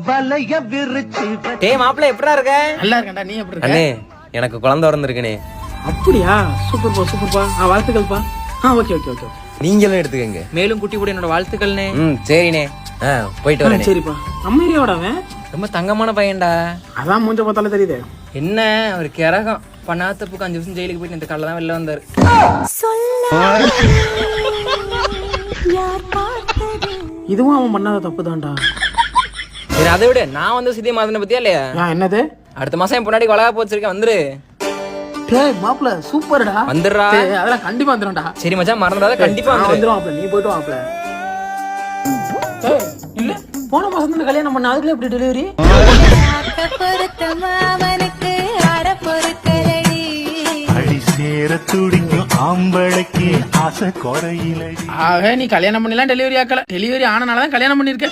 வலைய விரிச்சு டேய் மாப்பிள்ள எப்படா இருக்க? நல்லா இருக்கேன்டா, நீ எப்படி இருக்க? அண்ணே எனக்கு குழந்தை பிறந்திருக்குனே. அப்படியா? சூப்பர்ப்பா சூப்பர்ப்பா. வாழ்த்துக்கள்ப்பா. Okay okay okay. நீங்களும் எடுத்துக்கங்க. மேலும் குட்டி கூட என்னோட வாழ்த்துக்கள்னே. சரிண்ணே. போயிட்டு வரேன். சரிப்பா. நம்ம ஏரியாவோட அவன் ரொம்ப தங்கமான பையன்டா. அதான் மூஞ்ச பார்த்தாலே தெரியுது. என்ன ஒரு கிறகம் பண்ணாத தப்புக்கு 5 வருஷம் ஜெயிலுக்கு போயிட்டு இந்த காலைல தான் வெளில வந்தாரு. இதுவும் அவன் பண்ணாத தப்பு தான்டா. சரி அதை விட நான் வந்து சிதிய மாதனை பத்தியா இல்லையா? என்னது? அடுத்த மாசம் என் பொன்னாடி வளகா போச்சிருக்கேன், வந்துரு. டேய் மாப்ள சூப்பர்டா. வந்துடுறா. அதெல்லாம் கண்டிப்பா வந்துடும்டா. சரி மச்சான் மறந்துடாத, கண்டிப்பா வந்துரும் மாப்ள. நீ போய்ட்டு மாப்ள. இல்ல போன மாசம் தான் கல்யாணம் பண்ண, அதுக்குள்ள எப்படி டெலிவரி? அடி சேர துடிக்கும் ஆம்பளைக்கு ஆசை குறையிலடி. நீ கல்யாணம் பண்ணலாம், டெலிவரி ஆக்கல. டெலிவரி ஆனனாலதான் கல்யாணம் பண்ணிருக்க.